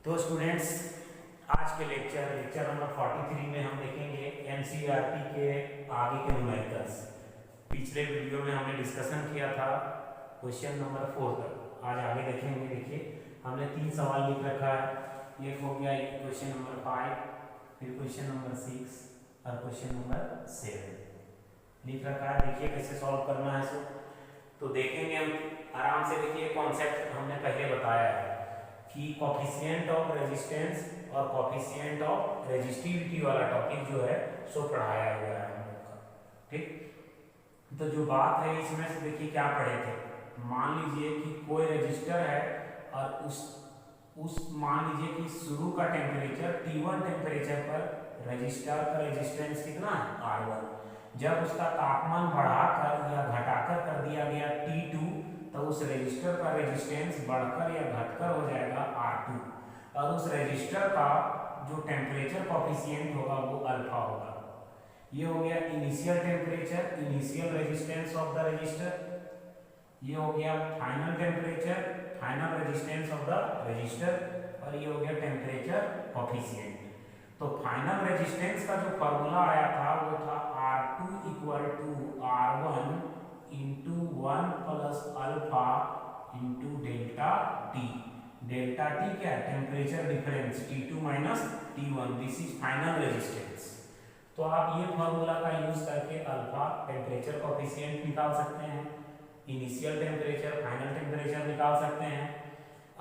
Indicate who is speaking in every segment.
Speaker 1: तो स्टूडेंट्स, आज के लेक्चर नंबर 43 में हम देखेंगे एनसीईआरटी के आगे के न्यूमेरिकल्स। पिछले वीडियो में हमने डिस्कशन किया था क्वेश्चन नंबर 4 तक। आज आगे देखेंगे। देखिए, हमने 3 सवाल लिख रखा है। एक हो गया क्वेश्चन नंबर 5, फिर क्वेश्चन नंबर 6 और क्वेश्चन नंबर 7 लिख रखा है। देखिए कैसे सॉल्व करना है। तो देखेंगे हम आराम से। देखिए, कॉन्सेप्ट हमने पहले बताया है कि कोफिशिएंट ऑफ रेजिस्टेंस और कोफिशिएंट ऑफ रेजिस्टिविटी वाला टॉपिक जो है सो पढ़ाया हुआ है हम लोग का। ठीक, तो जो बात है इसमें से देखिए क्या पढ़े थे। मान लीजिए कि कोई रजिस्टर है और उस मान लीजिए कि शुरू का टेम्परेचर T1 टेम्परेचर पर रजिस्टर का रेजिस्टेंस कितना है R1। जब उसका तापमान बढ़ाकर या घटाकर कर दिया गया T2, तो उस रजिस्टर का रेजिस्टेंस बढ़कर या घटकर हो जाएगा R2 और उस रजिस्टर का जो टेम्परेचर कोफिशिएंट होगा वो अल्फा होगा। ये हो गया initial temperature, initial resistance of the resistor. ये हो गया final temperature, final resistance of the resistor. और ये हो गया टेम्परेचर कोफिशिएंट। तो फाइनल रेजिस्टेंस का जो फॉर्मूला आया था वो था R2 equal to R1 into 1 plus alpha into delta T. Delta T क्या है? Temperature difference T2 minus T1। This is final resistance. तो आप ये फॉर्मूला का यूज करके अल्फा टेम्परेचर कोफिशिएंट निकाल सकते हैं, इनिशियल टेम्परेचर फाइनल टेम्परेचर निकाल सकते हैं,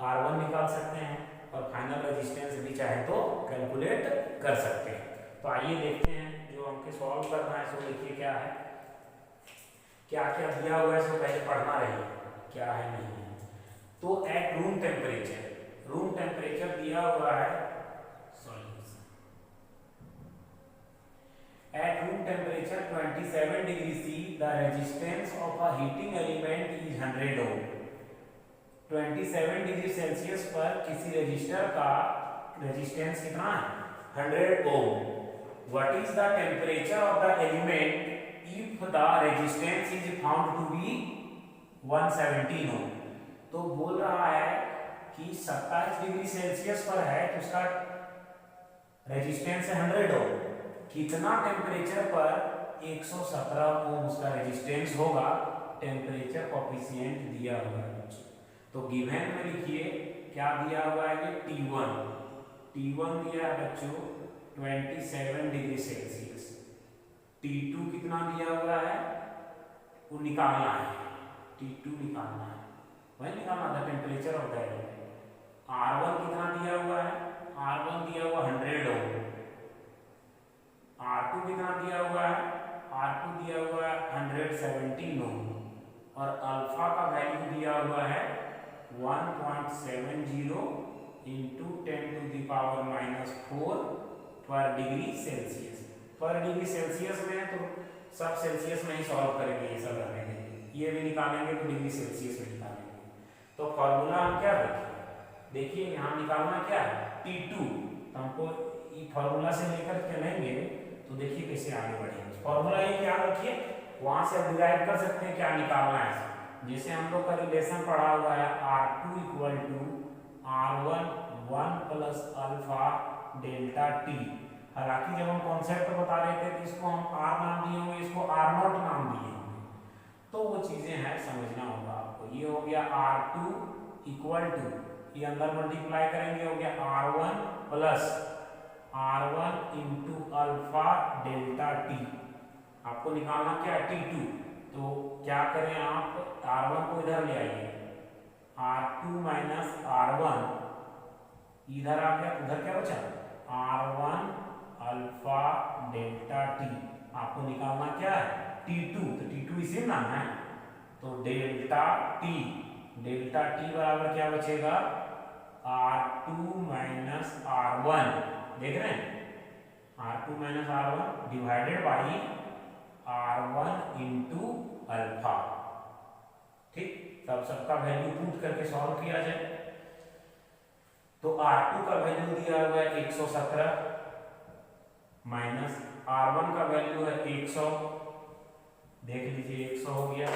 Speaker 1: R1 निकाल सकते हैं और फाइनल रेजिस्टेंस भी चाहे तो कैलकुलेट कर सकते हैं। तो आइए देखते हैं जो हमको सॉल्व करना है। सो देखिए क्या है, क्या क्या दिया हुआ है। सो पहले पढ़ना रहिए क्या है नहीं है। तो एट रूम टेम्परेचर दिया हुआ है। At room temperature 27 degree C the resistance of a heating element is 100 ohm. 27 degree Celsius पर किसी रजिस्टर का रेजिस्टेंस कितना है? 100 ohm. What is the temperature of the element if the resistance is found to be 117 ohm. तो बोल रहा है कि 27 डिग्री सेल्सियस पर है तो उसका रेजिस्टेंस है 100 ओम। कितना टेम्परेचर पर? 117 ओम उसका रेजिस्टेंस होगा। टेम्परेचर कोफिशिएंट दिया हुआ है। तो गिवन में लिखिए क्या दिया हुआ है? ये T1 दिया है बच्चों 27 डिग्री सेल्सियस। T2 कितना दिया हुआ है वो निकालना है। T2 निकालना है, वही निकालना था temperature of the element. R1 कितना दिया हुआ है? R1 दिया हुआ 100 ओम। R2 कितना दिया हुआ है? R2 दिया हुआ है 117 ओम। और अल्फा का वैल्यू दिया हुआ है 1.70 इंटू 10 टू द पावर -4 पर डिग्री सेल्सियस। पर डिग्री सेल्सियस में तो सब सेल्सियस में ही सॉल्व करेंगे। ये सब रखेंगे, ये भी निकालेंगे तो डिग्री सेल्सियस में निकालेंगे। तो फॉर्मूला हम क्या देखिए यहाँ निकालना क्या है? T2। तो हमको ये फॉर्मूला से लेकर चलेंगे तो देखिए कैसे आगे बढ़ेंगे। फॉर्मूला ये क्या रखिए, वहां से डिराइव कर सकते हैं क्या निकालना है। जैसे हम लोग का रिलेशन पढ़ा हुआ है R2 equal to R1 1 plus alpha delta T. हालांकि जब हम कॉन्सेप्ट बता रहे थे तो इसको हम R नाम दिए होंगे, इसको R0 नाम दिए होंगे। तो वो चीजें हैं, समझना होगा आपको। ये हो गया R2 इक्वल टू, ये अंदर मल्टीप्लाई करेंगे, हो गया R1 plus R1 into alpha delta T. आपको निकालना क्या है? T2। तो क्या करें आप? R1 को इधर ले आइए, R2 माइनस R1 इधर आ गया, उधर क्या बचा? R1 alpha delta T. आपको निकालना क्या है? T2। तो T2 इसी नाम है। तो डेल्टा टी बराबर क्या बचेगा? R2 minus R1। देख रहे हैं, R2 minus R1 divided by R1 into alpha. ठीक, तब सबका वैल्यू पुट करके सॉल्व किया जाए। तो R2 का वैल्यू दिया हुआ है 117 माइनस R1 का वैल्यू है 100। देख लीजिए 100 हो गया।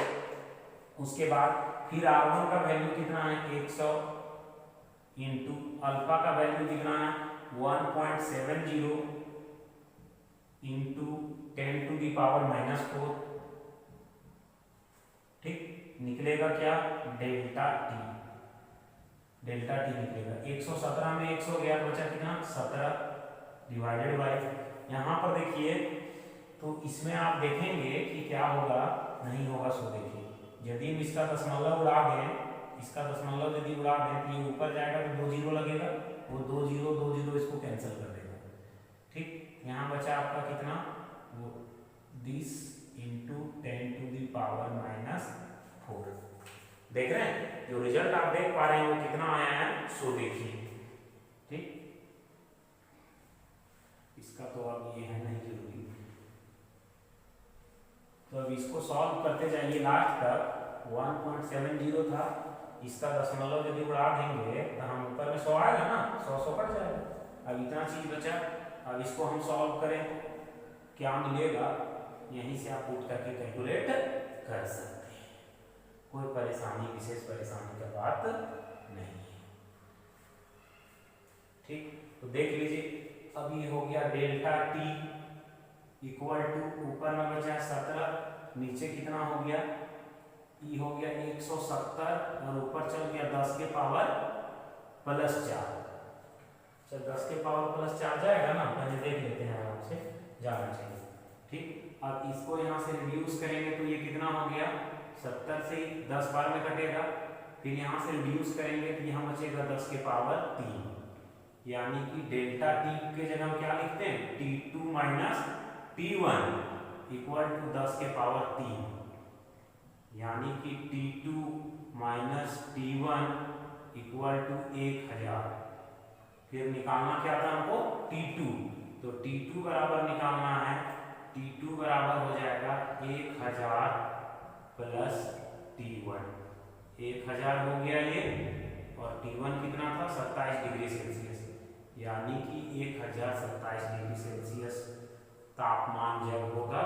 Speaker 1: उसके बाद फिर R1 का वैल्यू कितना है? 100। इंटू अल्फा का वैल्यू कितना है 1.70 इंटू 10⁻⁻⁴, ठीक, निकलेगा क्या डेल्टा टी निकलेगा। 117 में 100 गया, बचा कितना 17 डिवाइडेड बाय, यहाँ पर देखिए तो इसमें आप देखेंगे कि क्या होगा, नहीं होगा। सो देखिए यदि हम इसका दशमलव उड़ा दें, इसका दशमलव यदि उड़ा दें तो ये ऊपर जाएगा तो 2 जीरो लगेगा, वो 2 जीरो इसको कैंसिल कर देगा, ठीक। यहाँ बचा आपका कितना वो 20 इंटू 10⁻⁻⁴। देख रहे हैं जो रिजल्ट आप देख पा रहे हैं वो कितना आया है, सो देखिए, ठीक। इसका तो अब ये है नहीं जरूरी, तो अब इसको सॉल्व करते जाइए लास्ट तक। 1.70 था, इसका दशमलव यदि उड़ा देंगे तो हम ऊपर में 100 आएगा ना, 100 कट जाएगा। अब इतना चीज बचा, अब इसको हम सॉल्व करें, क्या मिलेगा यहीं से आप पुट करके कैलकुलेट कर सकते हैं, कोई परेशानी, विशेष परेशानी का बात नहीं है, ठीक। तो देख लीजिए अब ये हो गया डेल्टा टी इक्वल टू, ऊपर में बचा 17, नीचे कितना हो गया ई हो गया 170 और ऊपर चल गया 10 के पावर प्लस 4। चल 10 के पावर प्लस 4 जाएगा ना, पहले देख लेते हैं आराम से, जाना चाहिए, ठीक। अब इसको यहाँ से रिड्यूस करेंगे तो ये कितना हो गया 70 से 10 बार में कटेगा, फिर यहाँ से रिड्यूस करेंगे तो यहाँ बचेगा 10 के पावर 3, यानी कि डेल्टा टी के जगह हम क्या लिखते हैं T2 minus T1 equal to 10 के पावर 3, यानी कि T2 minus T1 equal to 1000। फिर निकालना क्या था हमको T2, तो T2 बराबर निकालना है, T2 बराबर हो जाएगा 1000 प्लस T1, 1000 हो गया ये, और T1 कितना था 27 डिग्री सेल्सियस, यानी कि 1027 डिग्री सेल्सियस तापमान जब होगा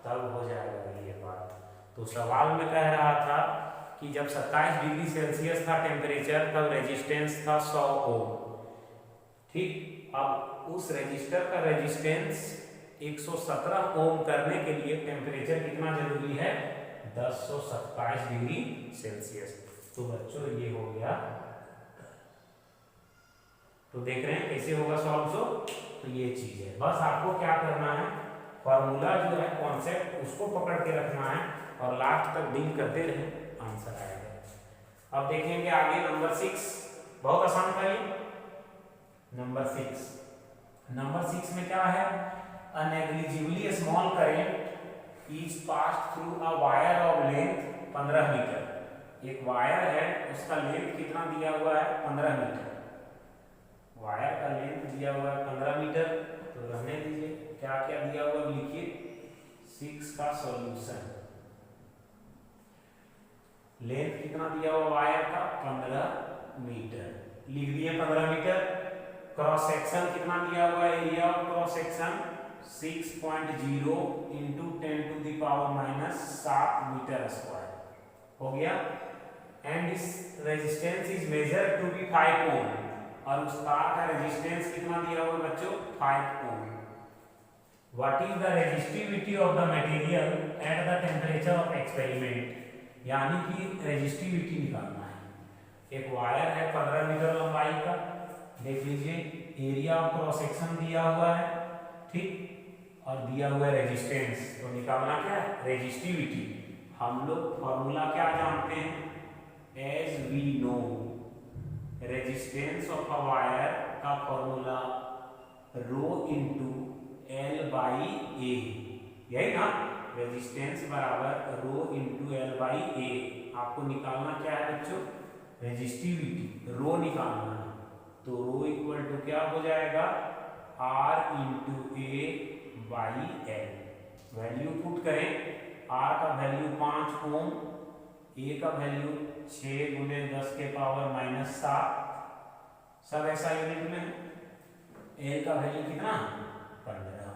Speaker 1: तब हो जाएगा ये बात। तो सवाल में कह रहा था कि जब 27 डिग्री सेल्सियस था टेम्परेचर, तब रेजिस्टेंस था 100 ओम, ठीक। अब उस रेजिस्टर का रेजिस्टेंस 117 ओम करने के लिए टेम्परेचर कितना जरूरी है 1027 डिग्री सेल्सियस। तो बच्चों ये हो गया, तो देख रहे हैं कैसे होगा सॉल्व। तो ये चीज है, बस आपको क्या करना है, फॉर्मूला जो है कॉन्सेप्ट उसको पकड़ के रखना है और लास्ट तक डील करते रहे, आंसर आएगा। अब देखेंगे आगे नंबर 6, बहुत आसान था ये। नंबर 6 में क्या है, a negligibly small current is passed through a wire of length 15 metre. एक वायर है, उसका लेंथ कितना दिया हुआ है 15 मीटर, वायर का लेंथ दिया हुआ है 15 मीटर, तो रहने दीजिए, क्या क्या दिया हुआ लिखिए, 6 का सॉल्यूशन। लेंथ कितना दिया हुआ वायर का 15 मीटर, लिख दिए 15 मीटर। क्रॉस सेक्शन कितना दिया हुआ है, area of cross section 6.0 into 10⁻⁻7 metre square हो गया। And this resistance is measured to be 5 ohm, और उस तार का रेजिस्टेंस कितना दिया हुआ बच्चों 5 ohm. What is the resistivity of the material at the temperature of experiment, यानी कि रेजिस्टिविटी निकालना है। एक वायर है 15 मीटर लंबाई का, देख लीजिए एरिया ऑफ क्रॉस सेक्शन दिया हुआ है, ठीक, और दिया हुआ है रेजिस्टेंस, तो निकालना क्या है रेजिस्टिविटी। हम लोग फॉर्मूला क्या जानते हैं, as we know resistance of a wire का formula rho into L by A, यही ना, रेजिस्टेंस बराबर rho into L by A. आपको निकालना क्या है बच्चों रेजिस्टिविटी, रो निकालना है, तो रो इक्वल टू क्या हो जाएगा R into A by L. Value put करें, आर का वैल्यू 5 ओम, ए का वैल्यू 6 गुने 10 के पावर -7, सब ऐसा यूनिट में। एल का वैल्यू कितना 15,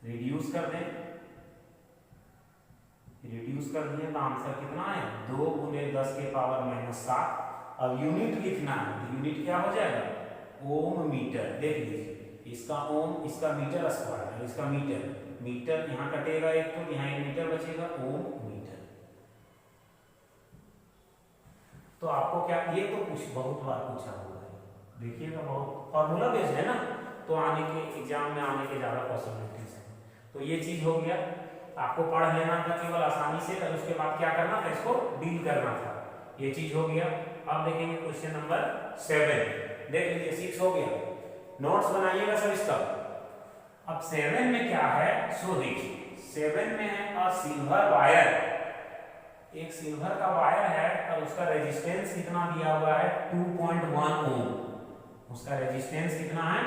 Speaker 1: रिड्यूस कर दें, रिड्यूस कर दिए तो आंसर कितना है 2 गुने 10 के पावर -7, अब यूनिट लिखना है, यूनिट क्या हो जाएगा, ओम मीटर। देख लीजिए, इसका ओम, इसका मीटर स्क्वायर है, इसका मीटर, मीटर यहाँ कटेगा एक, तो यहाँ एक मीटर बचेगा, ओम मीटर। तो आपको क्या, ये तो कुछ बहुत बार पूछा हुआ है, देखिएगा बहुत फॉर्मूला बेस्ड है ना, तो आने के एग्जाम में आने के ज़्यादा पॉसिबिलिटीज है। तो ये चीज़ हो गया, आपको पढ़ लेना था केवल आसानी से, और उसके बाद क्या करना था, इसको डील करना था, ये चीज़ हो गया। अब देखेंगे क्वेश्चन नंबर 7, देख लीजिए 6 हो गया, नोट्स बनाइएगा सब इसका। अब 7 में क्या है, सो देखिए 7 में है अ सिल्वर वायर, एक सिल्वर का वायर है और उसका रेजिस्टेंस कितना दिया हुआ है, 2.1 ओम। उसका रेजिस्टेंस कितना है,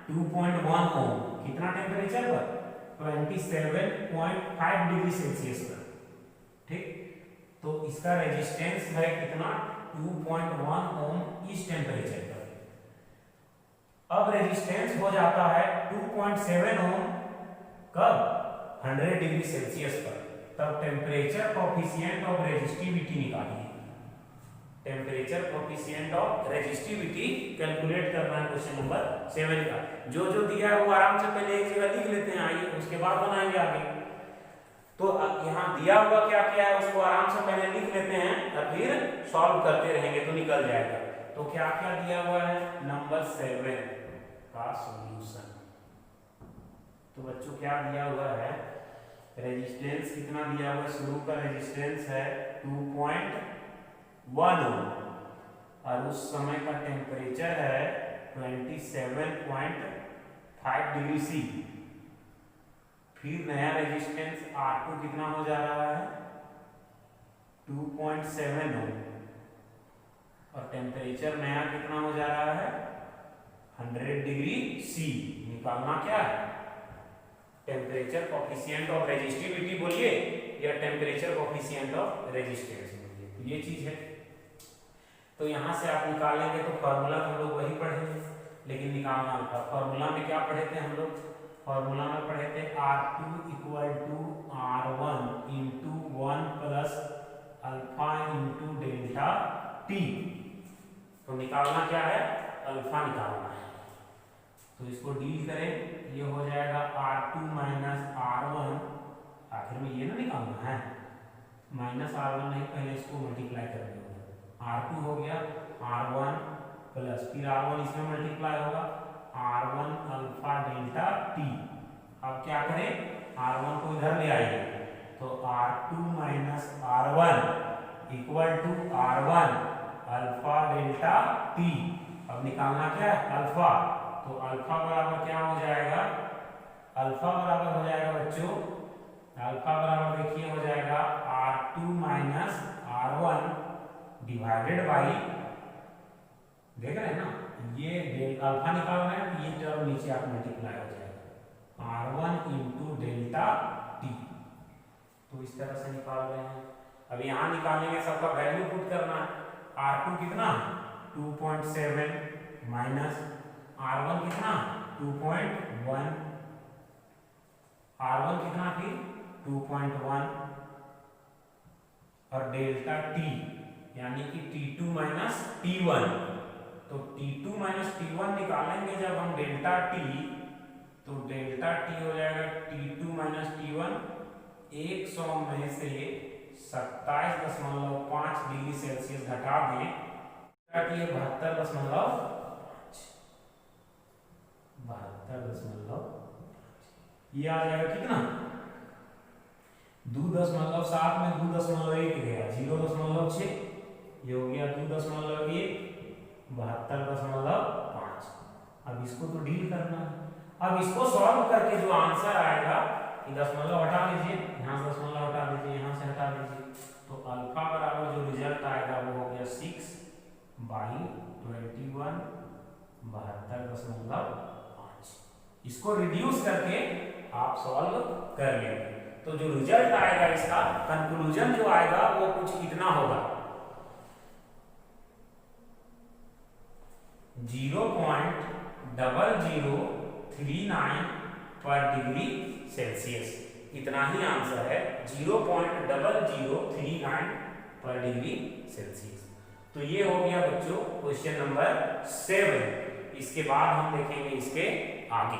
Speaker 1: 2.1 ओम। कितना टेम्परेचर पर, 27.5 डिग्री सेल्सियस पर, ठीक। तो इसका रेजिस्टेंस है कितना, 2.1 ओम इस टेम्परेचर पर। अब रेजिस्टेंस हो जाता है 2.7 ओम कब, 100 डिग्री सेल्सियस पर। तब टेम्परेचर कोफिशिएंट ऑफ रेजिस्टिविटी निकालिए, temperature coefficient of resistivity calculate करना है क्वेश्चन नंबर 7 का। जो जो दिया है वो आराम से पहले एक जगह लिख लेते हैं, आइए उसके बाद बनाएंगे आगे। तो यहाँ दिया हुआ क्या क्या है उसको आराम से पहले लिख लेते हैं और फिर सॉल्व करते रहेंगे तो निकल जाएगा। तो क्या क्या दिया हुआ है, नंबर 7 का सॉल्यूशन। तो बच्चों क्या दिया हुआ है, रेजिस्टेंस कितना दिया हुआ है, शुरू का रेजिस्टेंस है 2.1 ओम और उस समय का टेम्परेचर है 27.5 डिग्री सी। फिर नया रेजिस्टेंस R2 कितना हो जा रहा है, 2.7 ओम और टेम्परेचर नया कितना हो जा रहा है, 100 डिग्री सी। निकालना क्या है, टेम्परेचर कोफिशिएंट ऑफ रेजिस्टिविटी बोलिए या टेम्परेचर कोफिशिएंट ऑफ रेजिस्टेंस बोलिए, तो ये चीज है। तो यहां से आप निकालेंगे तो फॉर्मूला हम लोग वही पढ़ेंगे, लेकिन निकालना होता है। फॉर्मूला में क्या पढ़े थे हम लोग, फॉर्मूला में पढ़े थे R2 = R1 × 1 + alpha × delta T। तो निकालना क्या है, अल्फा निकालना है। तो इसको डील करें, ये हो जाएगा R2 - R1, आखिर में ये ना निकालना है, -R1 नहीं, पहले इसको मल्टीप्लाई कर देंगे। R2 हो गया R1 प्लस फिर R1 इसमें मल्टीप्लाई होगा R1 अल्फा डेल्टा T। अब क्या करें, R1 को इधर ले आइए, तो R2 - R1 = R1 alpha delta T। अब निकालना क्या है, अल्फा। तो अल्फा बराबर क्या हो जाएगा, अल्फा बराबर हो जाएगा बच्चों, अल्फा बराबर देखिए हो जाएगा R2 - R1 डिवाइडेड बाई, देख रहे हैं ना, ये अल्फा निकाल रहे हैं, ये टर्म नीचे आप मल्टीप्लाई हो जाएगा R1 × डेल्टा T। तो इस तरह से निकाल रहे हैं। अब यहाँ निकालेंगे, सबका वैल्यू पुट करना है। R2 कितना, 2.7 माइनस R1 कितना, 2.1, R1 कितना फिर 2.1 और डेल्टा T यानी कि T2 - T1। तो T2 - T1 निकालेंगे जब हम डेल्टा T, तो डेल्टा T हो जाएगा T2 - T1 100 में से 27.5 डिग्री सेल्सियस घटा दें, 72.5, ये आ जाएगा कितना, 2.7 में 2.1 गया, 0.6, ये हो गया 2.1, 72.5। अब इसको तो डील करना है। अब इसको सॉल्व करके जो आंसर आएगा, ये दशमलव हटा लीजिए, यहाँ से दशमलव हटा दीजिए, यहाँ से हटा दीजिए, तो अल्फा बराबर जो रिजल्ट आएगा वो हो गया 6/21, 72.5। इसको रिड्यूस करके आप सॉल्व कर लेंगे, तो जो रिजल्ट आएगा इसका कंक्लूजन जो आएगा वो कुछ इतना होगा, 0.0039 पर डिग्री सेल्सियस। इतना ही आंसर है, 0.0039 पर डिग्री सेल्सियस। तो ये हो गया बच्चों क्वेश्चन नंबर 7। इसके बाद हम देखेंगे इसके आगे।